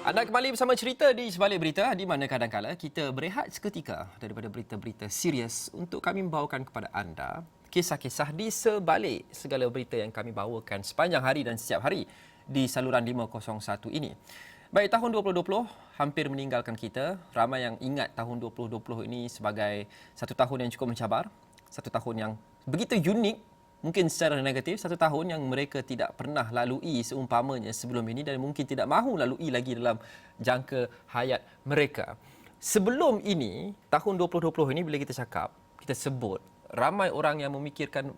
Anda kembali bersama cerita di Sebalik Berita, di mana kadang-kala kita berehat seketika daripada berita-berita serius untuk kami membawakan kepada anda kisah-kisah di sebalik segala berita yang kami bawakan sepanjang hari dan setiap hari di saluran 501 ini. Baik, tahun 2020 hampir meninggalkan kita. Ramai yang ingat tahun 2020 ini sebagai satu tahun yang cukup mencabar, satu tahun yang begitu unik. Mungkin secara negatif, satu tahun yang mereka tidak pernah lalui seumpamanya sebelum ini dan mungkin tidak mahu lalui lagi dalam jangka hayat mereka. Sebelum ini, tahun 2020 ini bila kita cakap, kita sebut ramai orang yang memikirkan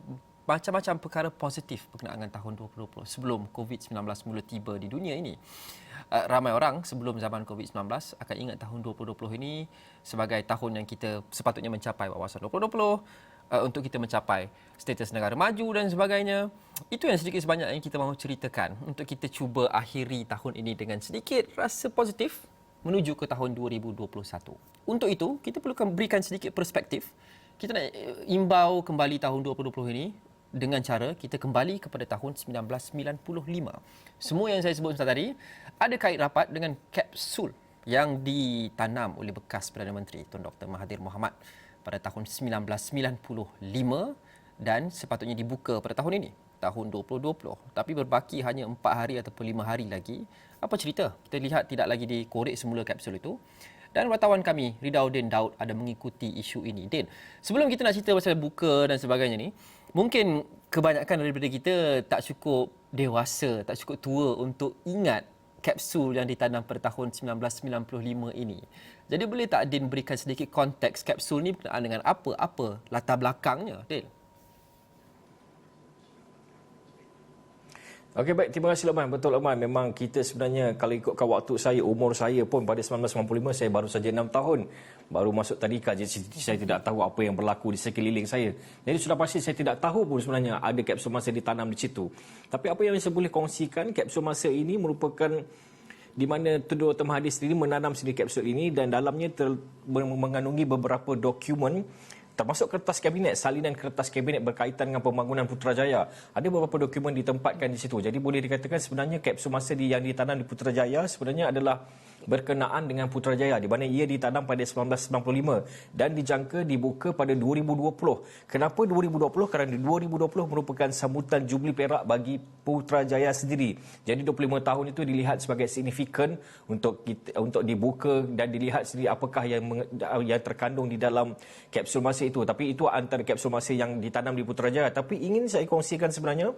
macam-macam perkara positif berkenaan dengan tahun 2020 sebelum COVID-19 mula tiba di dunia ini. Ramai orang sebelum zaman COVID-19 akan ingat tahun 2020 ini sebagai tahun yang kita sepatutnya mencapai wawasan 2020, untuk kita mencapai status negara maju dan sebagainya. Itu yang sedikit sebanyak yang kita mahu ceritakan untuk kita cuba akhiri tahun ini dengan sedikit rasa positif menuju ke tahun 2021. Untuk itu, kita perlukan berikan sedikit perspektif. Kita nak imbau kembali tahun 2020 ini dengan cara kita kembali kepada tahun 1995. Semua yang saya sebut tadi ada kait rapat dengan kapsul yang ditanam oleh bekas Perdana Menteri Tun Dr. Mahathir Mohamad pada tahun 1995 dan sepatutnya dibuka pada tahun ini, tahun 2020. Tapi berbaki hanya 4 hari ataupun 5 hari lagi. Apa cerita? Kita lihat tidak lagi dikorek semula kapsul itu. Dan wartawan kami, Ridauddin Daud, ada mengikuti isu ini. Din, sebelum kita nak cerita pasal buka dan sebagainya ni, mungkin kebanyakan daripada kita tak cukup dewasa, tak cukup tua untuk ingat kapsul yang ditanam pada tahun 1995 ini. Jadi boleh tak Din berikan sedikit konteks kapsul ni berkenaan dengan apa latar belakangnya, Din? Okey, baik. Terima kasih Lokman. Betul Lokman. Memang kita sebenarnya kalau ikutkan waktu saya, umur saya pun pada 1995 saya baru saja 6 tahun. Baru masuk tadika, jadi saya tidak tahu apa yang berlaku di sekeliling saya. Jadi sudah pasti saya tidak tahu pun sebenarnya ada kapsul masa ditanam di situ. Tapi apa yang saya boleh kongsikan, kapsul masa ini merupakan di mana Tun Dr. Mahathir sendiri menanam sendiri kapsul ini dan dalamnya mengandungi beberapa dokumen termasuk kertas kabinet, salinan kertas kabinet berkaitan dengan pembangunan Putrajaya. Ada beberapa dokumen ditempatkan di situ. Jadi boleh dikatakan sebenarnya kapsul masa yang ditanam di Putrajaya sebenarnya adalah berkenaan dengan Putrajaya di mana ia ditanam pada 1995 dan dijangka dibuka pada 2020. Kenapa 2020? Kerana 2020 merupakan sambutan Jubli Perak bagi Putrajaya sendiri. Jadi 25 tahun itu dilihat sebagai signifikan untuk dibuka dan dilihat sendiri apakah yang terkandung di dalam kapsul masa itu. Tapi itu antara kapsul masa yang ditanam di Putrajaya. Tapi ingin saya kongsikan sebenarnya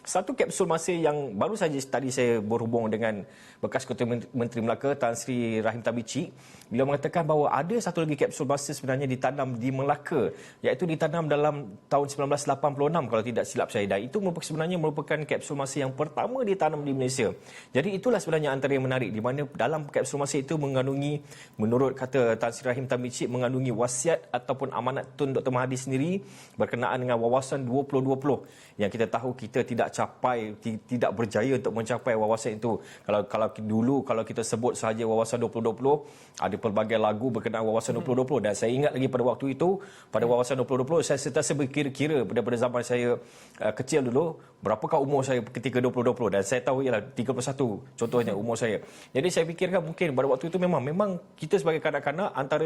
satu kapsul masa yang baru saja tadi saya berhubung dengan bekas Ketua Menteri Melaka Tan Sri Rahim Tabicik. Beliau mengatakan bahawa ada satu lagi kapsul masa sebenarnya ditanam di Melaka, iaitu ditanam dalam tahun 1986 kalau tidak silap saya. Dan itu sebenarnya merupakan kapsul masa yang pertama ditanam di Malaysia. Jadi itulah sebenarnya antara yang menarik di mana dalam kapsul masa itu mengandungi, menurut kata Tan Sri Rahim Tabicik, mengandungi wasiat ataupun amanat Tun Dr. Mahathir sendiri berkenaan dengan wawasan 2020 yang kita tahu kita tidak berjaya untuk mencapai wawasan itu. Kalau dulu kalau kita sebut sahaja wawasan 2020, ada pelbagai lagu berkenaan wawasan 2020 dan saya ingat lagi pada waktu itu, pada wawasan 2020 saya sentiasa berkira-kira daripada zaman saya kecil dulu, berapakah umur saya ketika 2020 dan saya tahu ialah 31 contohnya umur saya. Jadi saya fikirkan mungkin pada waktu itu memang kita sebagai kanak-kanak antara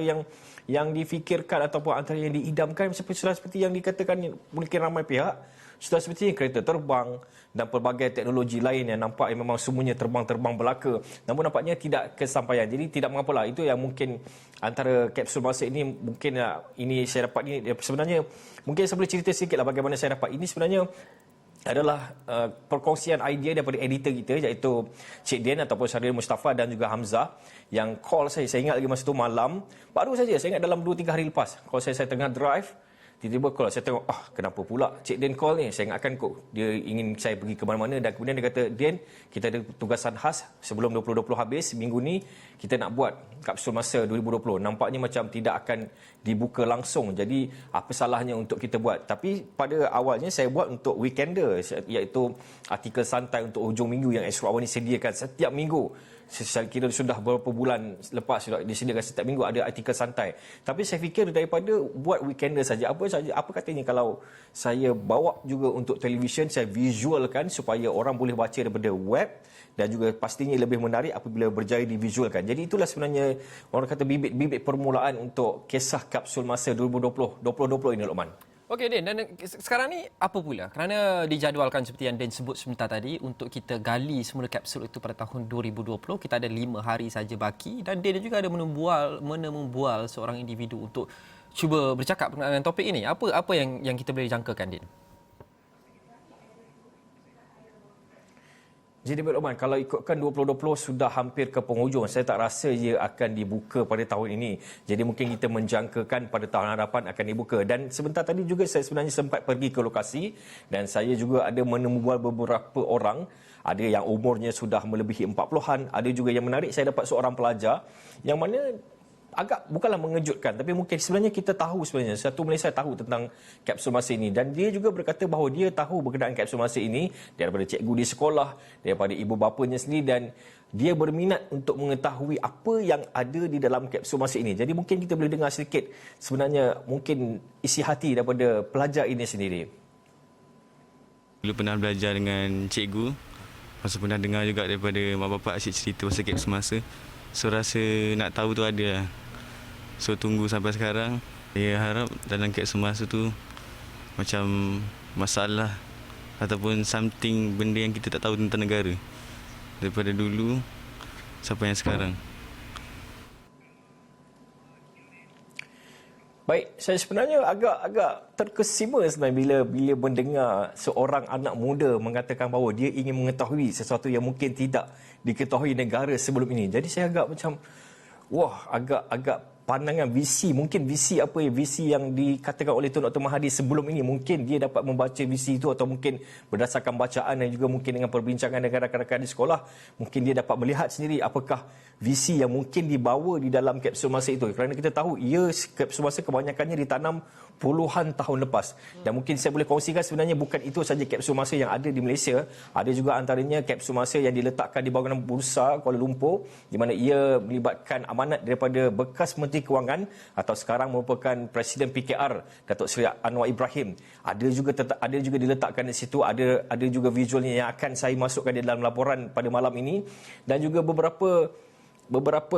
yang difikirkan ataupun antara yang diidamkan seperti yang dikatakan mungkin ramai pihak sudah seperti kereta terbang dan pelbagai teknologi lain yang nampak yang memang semuanya terbang belaka. Namun nampaknya tidak kesampaian. Jadi tidak mengapalah. Itu yang mungkin antara kapsul masa ini mungkin ini saya dapat ini sebenarnya mungkin saya boleh cerita sikitlah bagaimana saya dapat ini sebenarnya adalah perkongsian idea daripada editor kita iaitu Cik Dian ataupun Syahrir Mustafa dan juga Hamzah yang call saya ingat lagi masa itu malam baru saja saya ingat dalam 2-3 hari lepas call saya tengah drive. Tiba-tiba call, saya tengok, kenapa pula Cik Dian call ni? Saya ingatkan kok dia ingin saya pergi ke mana-mana dan kemudian dia kata, Dian, kita ada tugasan khas sebelum 2020 habis, minggu ni kita nak buat kapsul masa 2020. Nampaknya macam tidak akan dibuka langsung. Jadi, apa salahnya untuk kita buat? Tapi pada awalnya saya buat untuk weekender, iaitu artikel santai untuk hujung minggu yang Astro Awal ni sediakan setiap minggu. Saya kira sudah beberapa bulan lepas sudah disediakan setiap minggu ada artikel santai. Tapi saya fikir daripada buat weekender saja, apa katanya kalau saya bawa juga untuk televisyen, saya visualkan supaya orang boleh baca daripada web dan juga pastinya lebih menarik apabila berjaya divisualkan. Jadi itulah sebenarnya orang kata bibit-bibit permulaan untuk kisah kapsul masa 2020 ini, Lokman. Okey Din, dan sekarang ni apa pula? Kerana dijadualkan seperti yang Din sebut sebentar tadi untuk kita gali semula kapsul itu pada tahun 2020, kita ada 5 hari saja baki dan Din juga ada membual seorang individu untuk cuba bercakap dengan topik ini. Apa yang kita boleh jangkakan, Din? Jadi Lokman, kalau ikutkan 2020 sudah hampir ke penghujung, saya tak rasa ia akan dibuka pada tahun ini. Jadi mungkin kita menjangkakan pada tahun hadapan akan dibuka. Dan sebentar tadi juga saya sebenarnya sempat pergi ke lokasi dan saya juga ada menemubual beberapa orang. Ada yang umurnya sudah melebihi 40-an, ada juga yang menarik, saya dapat seorang pelajar yang mana agak bukanlah mengejutkan, tapi mungkin sebenarnya kita tahu sebenarnya satu Malaysia tahu tentang kapsul masa ini dan dia juga berkata bahawa dia tahu berkenaan kapsul masa ini daripada cikgu di sekolah, daripada ibu bapanya sendiri dan dia berminat untuk mengetahui apa yang ada di dalam kapsul masa ini. Jadi mungkin kita boleh dengar sedikit sebenarnya mungkin isi hati daripada pelajar ini sendiri. Dulu pernah belajar dengan cikgu, lepas tu pernah dengar juga daripada mak bapak asyik cerita pasal kapsul masa. So rasa nak tahu tu ada lah. So tunggu sampai sekarang. Saya harap dalam kapsul masa tu macam masalah ataupun something benda yang kita tak tahu tentang negara daripada dulu sampai yang sekarang. Baik, saya sebenarnya agak terkesima sebenarnya bila mendengar seorang anak muda mengatakan bahawa dia ingin mengetahui sesuatu yang mungkin tidak diketahui negara sebelum ini. Jadi saya agak macam agak pandangan visi, mungkin visi yang dikatakan oleh Tun Dr. Mahathir sebelum ini, mungkin dia dapat membaca visi itu atau mungkin berdasarkan bacaan dan juga mungkin dengan perbincangan dengan rakan-rakan di sekolah, mungkin dia dapat melihat sendiri apakah visi yang mungkin dibawa di dalam kapsul masa itu. Kerana kita tahu kapsul masa kebanyakannya ditanam puluhan tahun lepas. Dan mungkin saya boleh kongsikan sebenarnya bukan itu saja kapsul masa yang ada di Malaysia, ada juga antaranya kapsul masa yang diletakkan di bangunan Bursa Kuala Lumpur di mana ia melibatkan amanat daripada bekas Menteri Kewangan atau sekarang merupakan Presiden PKR Datuk Seri Anwar Ibrahim. Ada juga diletakkan di situ, ada juga visualnya yang akan saya masukkan di dalam laporan pada malam ini dan juga beberapa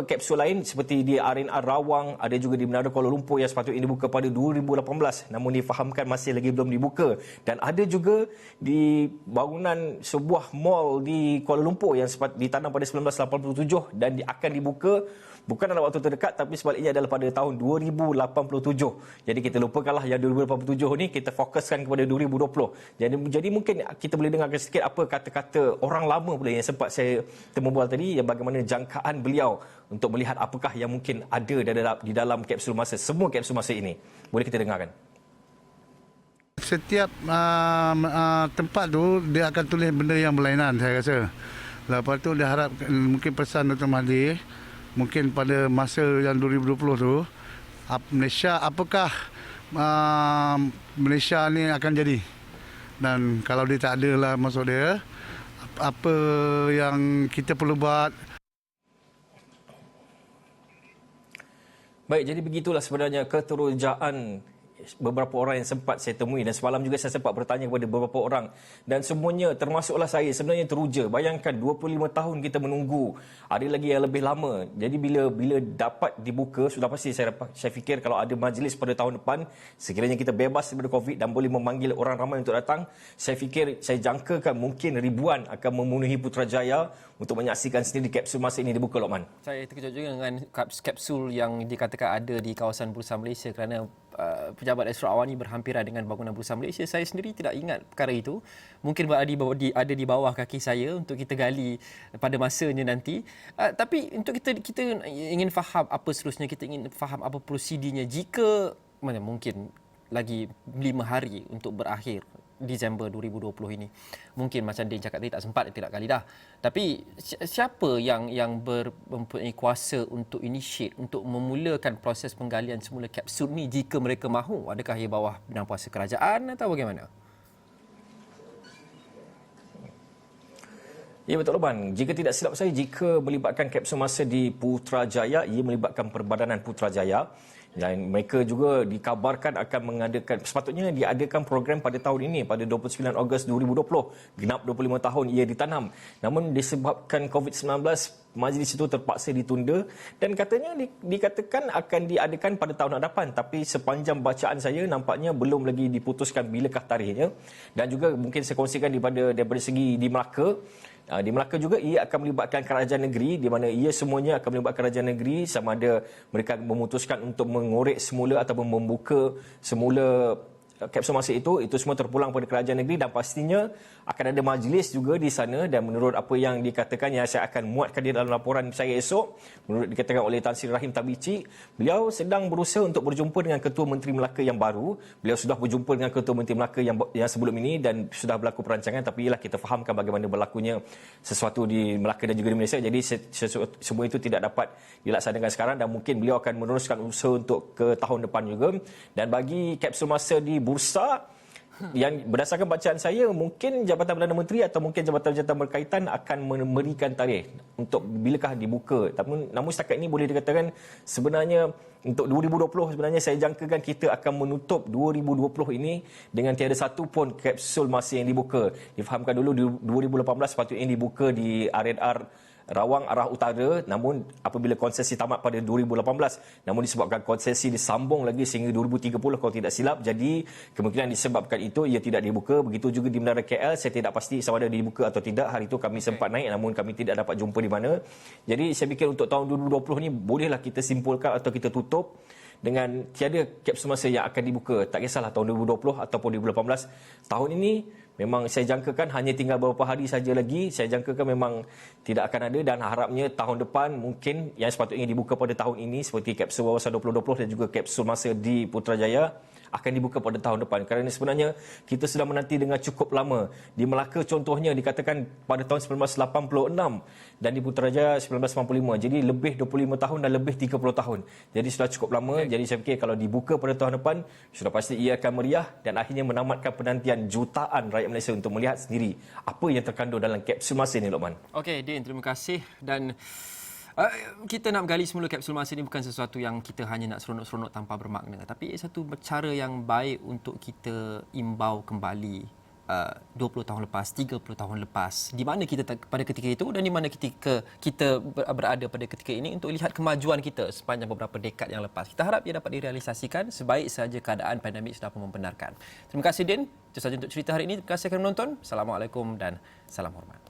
kapsul lain seperti di RNR Rawang, ada juga di Menara Kuala Lumpur yang sepatutnya dibuka pada 2018 namun difahamkan masih lagi belum dibuka, dan ada juga di bangunan sebuah mall di Kuala Lumpur yang ditanam pada 1987 dan akan dibuka bukan dalam waktu terdekat tapi sebaliknya adalah pada tahun 2087. Jadi kita lupakanlah yang 2087 ni, kita fokuskan kepada 2020. Jadi mungkin kita boleh dengarkan sikit apa kata-kata orang lama pula yang sempat saya temubual tadi, yang bagaimana jangkaan beliau untuk melihat apakah yang mungkin ada di dalam kapsul masa, semua kapsul masa ini. Boleh kita dengarkan. Setiap tempat tu dia akan tulis benda yang berlainan, saya rasa. Lepas tu dia harap mungkin pesan Dr. Mahathir mungkin pada masa yang 2020 tu Malaysia, apakah Malaysia ni akan jadi, dan kalau dia tak ada lah maksud dia apa yang kita perlu buat. Baik, jadi begitulah sebenarnya keterujaan beberapa orang yang sempat saya temui, dan semalam juga saya sempat bertanya kepada beberapa orang dan semuanya termasuklah saya sebenarnya teruja. Bayangkan 25 tahun kita menunggu, ada lagi yang lebih lama. Jadi bila dapat dibuka, sudah pasti saya fikir kalau ada majlis pada tahun depan, sekiranya kita bebas daripada COVID dan boleh memanggil orang ramai untuk datang, saya fikir, saya jangkakan mungkin ribuan akan memenuhi Putrajaya untuk menyaksikan sendiri kapsul masa ini dibuka, Lokman. Saya terkejut juga dengan kapsul yang dikatakan ada di kawasan Bursa Malaysia kerana pejabat Ashraf Awani berhampiran dengan bangunan Bursa Malaysia. Saya sendiri tidak ingat perkara itu. Mungkin ada di bawah kaki saya untuk kita gali pada masanya nanti. Tapi untuk kita ingin faham apa seterusnya, kita ingin faham apa prosedurnya jika mungkin lagi 5 hari untuk berakhir Disember 2020 ini. Mungkin macam Din cakap tadi tak sempat, tidak kali dah. Tapi siapa yang mempunyai kuasa untuk initiate, untuk memulakan proses penggalian semula kapsul ni jika mereka mahu? Adakah ia bawah bidang kuasa kerajaan atau bagaimana? Ya betul Loban. Jika tidak silap saya, jika melibatkan kapsul masa di Putrajaya, ia melibatkan Perbadanan Putrajaya. Dan mereka juga dikabarkan akan mengadakan, sepatutnya diadakan program pada tahun ini, pada 29 Ogos 2020. Genap 25 tahun ia ditanam. Namun disebabkan COVID-19, majlis itu terpaksa ditunda dan katanya dikatakan akan diadakan pada tahun hadapan. Tapi sepanjang bacaan saya, nampaknya belum lagi diputuskan bilakah tarikhnya. Dan juga mungkin saya kongsikan daripada segi di Melaka. Di Melaka juga ia akan melibatkan kerajaan negeri, di mana ia semuanya akan melibatkan kerajaan negeri, sama ada mereka memutuskan untuk mengorek semula ataupun membuka semula kapsul masa itu semua terpulang pada kerajaan negeri dan pastinya akan ada majlis juga di sana. Dan menurut apa yang dikatakan, yang saya akan muatkan di dalam laporan saya esok, menurut dikatakan oleh Tan Sri Rahim Tabici, beliau sedang berusaha untuk berjumpa dengan Ketua Menteri Melaka yang baru. Beliau sudah berjumpa dengan Ketua Menteri Melaka yang sebelum ini dan sudah berlaku perancangan, tapi ialah kita fahamkan bagaimana berlakunya sesuatu di Melaka dan juga di Malaysia. Jadi semua itu tidak dapat dilaksanakan sekarang dan mungkin beliau akan meneruskan usaha untuk ke tahun depan juga. Dan bagi kapsul masa di Bursa, yang berdasarkan bacaan saya, mungkin Jabatan Perdana Menteri atau mungkin jabatan-jabatan berkaitan akan memberikan tarikh untuk bilakah dibuka. Namun setakat ini boleh dikatakan sebenarnya untuk 2020 sebenarnya saya jangkakan kita akan menutup 2020 ini dengan tiada satu pun kapsul masa yang dibuka. Difahamkan dulu 2018 sepatutnya dibuka di R&R Rawang arah utara, namun apabila konsesi tamat pada 2018, namun disebabkan konsesi disambung lagi sehingga 2030 kalau tidak silap, jadi kemungkinan disebabkan itu ia tidak dibuka. Begitu juga di Menara KL, saya tidak pasti sama ada dibuka atau tidak. Hari itu kami sempat naik namun kami tidak dapat jumpa di mana. Jadi saya fikir untuk tahun 2020 ni bolehlah kita simpulkan atau kita tutup dengan tiada kapsul masa yang akan dibuka. Tak kisahlah tahun 2020 ataupun 2018. Tahun ini memang saya jangkakan hanya tinggal beberapa hari saja lagi. Saya jangkakan memang tidak akan ada dan harapnya tahun depan mungkin yang sepatutnya dibuka pada tahun ini seperti kapsul wawasan 2020 dan juga kapsul masa di Putrajaya akan dibuka pada tahun depan. Kerana sebenarnya kita sudah menanti dengan cukup lama. Di Melaka contohnya dikatakan pada tahun 1986 dan di Putrajaya 1995. Jadi lebih 25 tahun dan lebih 30 tahun. Jadi sudah cukup lama. Jadi saya fikir kalau dibuka pada tahun depan, sudah pasti ia akan meriah dan akhirnya menamatkan penantian jutaan rakyat Malaysia untuk melihat sendiri apa yang terkandung dalam kapsul masa ini, Lokman. Okey, Din, terima kasih. Dan kita nak gali semula kapsul masa ini bukan sesuatu yang kita hanya nak seronok-seronok tanpa bermakna, tapi satu cara yang baik untuk kita imbau kembali 20 tahun lepas, 30 tahun lepas, di mana kita pada ketika itu dan di mana ketika kita berada pada ketika ini untuk lihat kemajuan kita sepanjang beberapa dekad yang lepas. Kita harap ia dapat direalisasikan sebaik sahaja keadaan pandemik sudah membenarkan. Terima kasih, Din. Itu sahaja untuk cerita hari ini. Terima kasih kerana menonton. Assalamualaikum dan salam hormat.